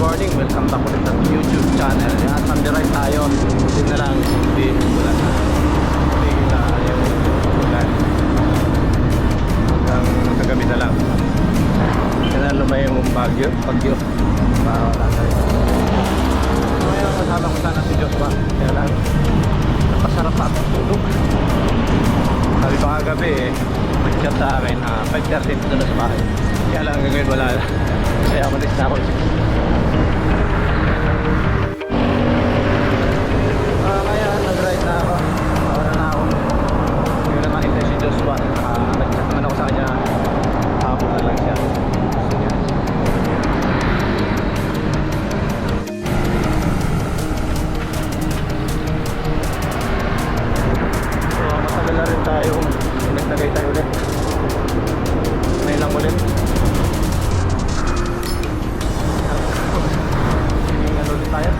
morning, welcome back ulit sa YouTube channel. Yan, Sunday ride tayo. Hindi na lang, hindi ulan na. Hindi na yung ulan. Hanggang kagabi na lang. Kaya lumay yung bagyo. Wala tayo. Ngayon, kasama ko sana si Joshua. Kaya lang, napasarap pa ang tulog. Sabi pa kagabi mag-chat sa akin, 5:30 dito na sa bahay. Kaya lang ngayon wala na. Kaya umalis na ako. Ngayon nag-ride na ako. Wala na ako. Ngayon na makita si Joshua. Nag-chat naman ako sa kanya. Hapon na lang siya. Sige. So matagal na rin tayo. Nagtagay tayo ulit. Ngayon lang ulit. Ano ulit tayo?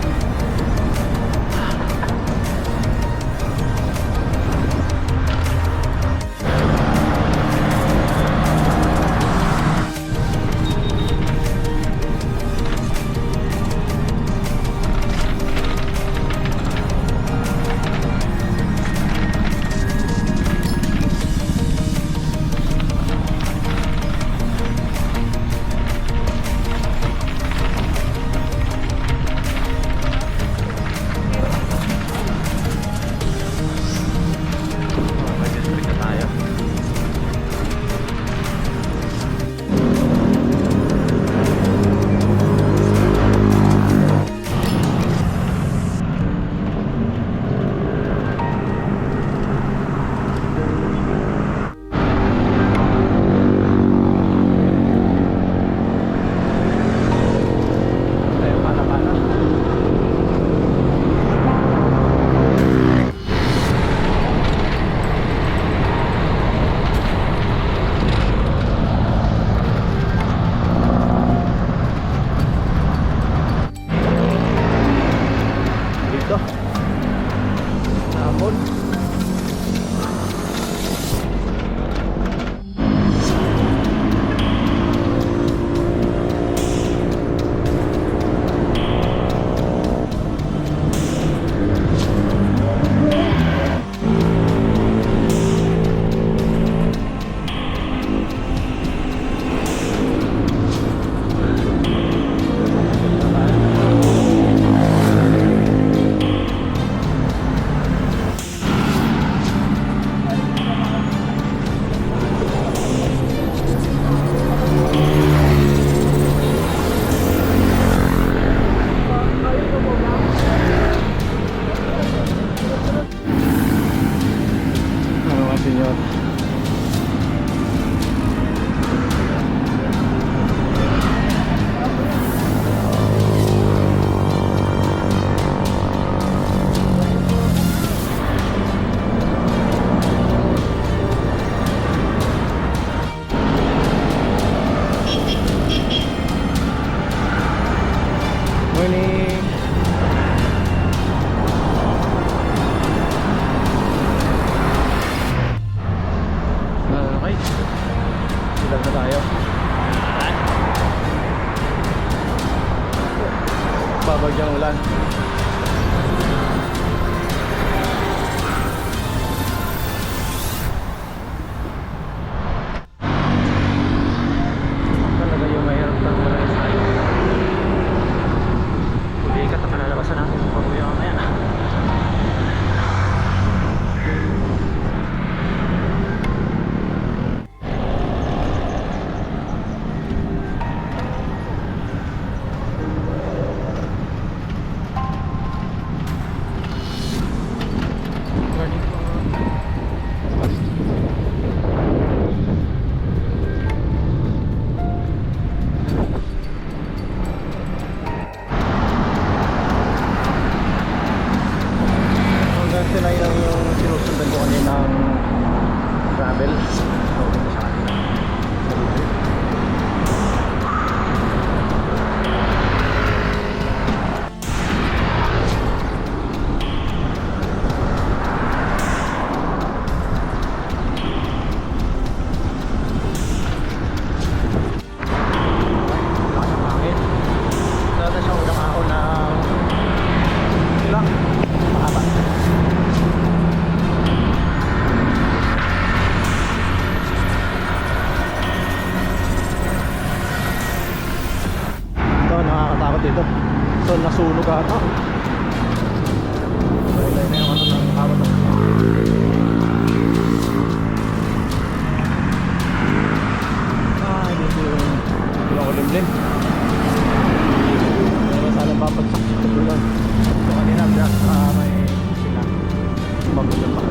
mabuti pa.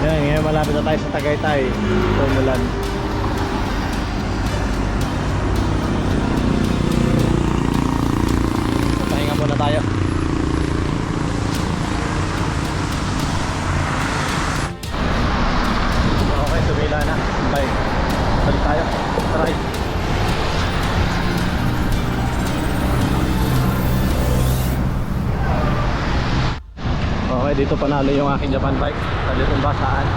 Yan, ngayon malapit na tayo sa Tagaytay. Tumulan. Pahinga muna tayo. Okay, tumila na. Bye. Balik tayo. Try. Okay, dito panalo yung aking Japan bike. Sa ditong basaan.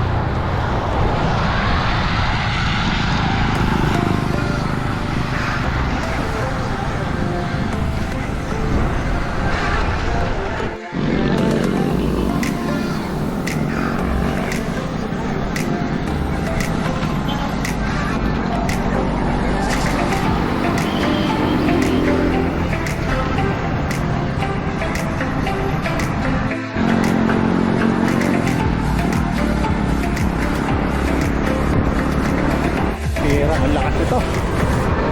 Pira, ang lakas ito.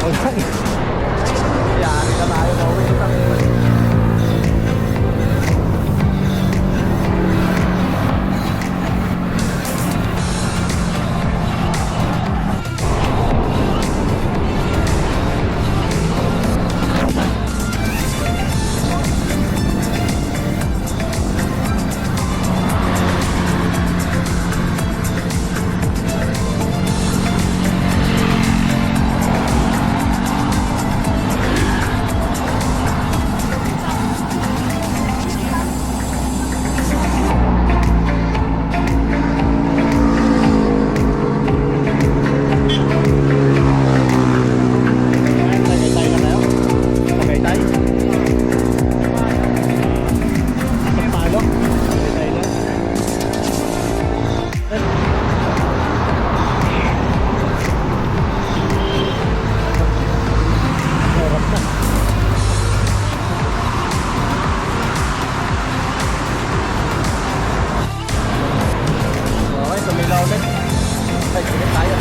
Okay. Yari na tayo na uwi. Tagaytay na tayo. Tagaytay. Sampalo. Tagaytay na. Oras na. Okay, tumilaw ulit. Ay, sige tayo.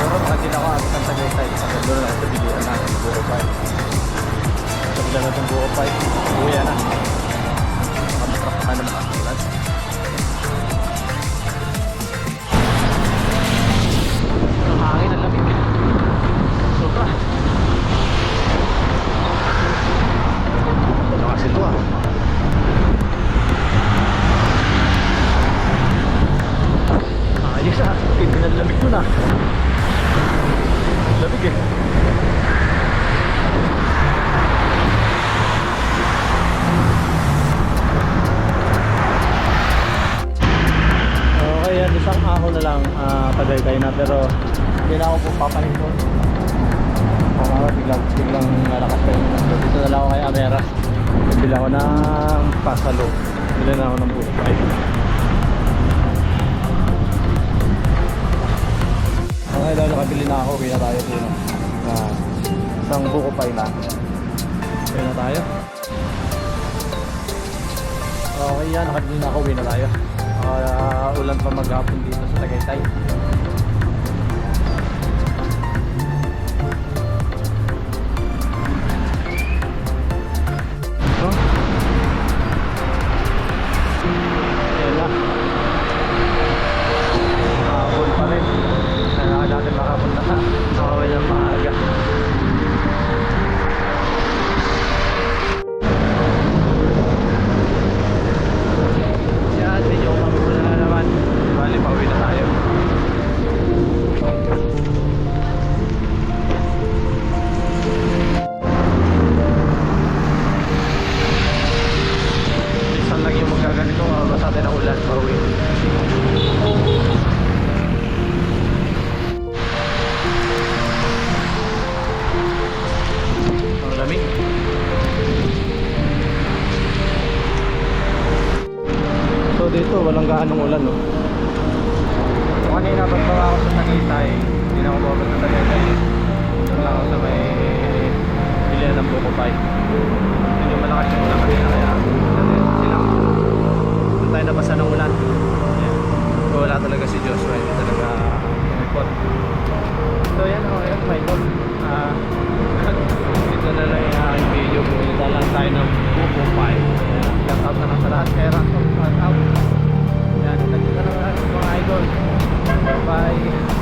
Pero pagkita ko at ang Tagaytay. Pagkita lang ito, bilihan natin ng buo pa. Pagkita natin buo pa. Uwi na. Kamusta pa na makasulat. Ang hangin ang lamig. Sobra. Lakas ito ah. Ayos ah. Pinaglamig mo na. Lamig eh. Okay, yan isang ahon na lang Tagaytay na, pero hindi na ako po papahinto. Biglang nalakas kayo. Dito na lang ako kay Amera. Bibili ako ng pasalo. Bibili na ako ng buhay. Okay, daw nakabili na ako. Uwi na tayo dito. Isang buko pay na. Uwi na tayo. Okay yan, nakabili na ako. Uwi na tayo. Ulan pa maghapon dito sa Tagaytay. Ayan na. Hapon pa rin. Kailangan natin makapunta sa nakawin ng maaga. Yan, medyo kumamula na naman. Bali, pauwi na tayo. Minsan lang yung magaganito, basta natin ang ulan, pauwi. Ang lamig. So dito walang gaanong ulan no. So kanina pagbaba ako sa Tagaytay, hindi na ako bababa sa Tagaytay. Doon lang ako sa may bilihan ng buko pie. Medyo malakas yung ulan kanina kaya silang doon tayo nabasa ng ulan. Ayan. So, wala talaga si Joshua, hindi talaga umipot. So yan o, ayan, my God. Dito na lang yung aking video. lahat kay Ransom shout out. Yan, nandito na lang mga idol. Bye.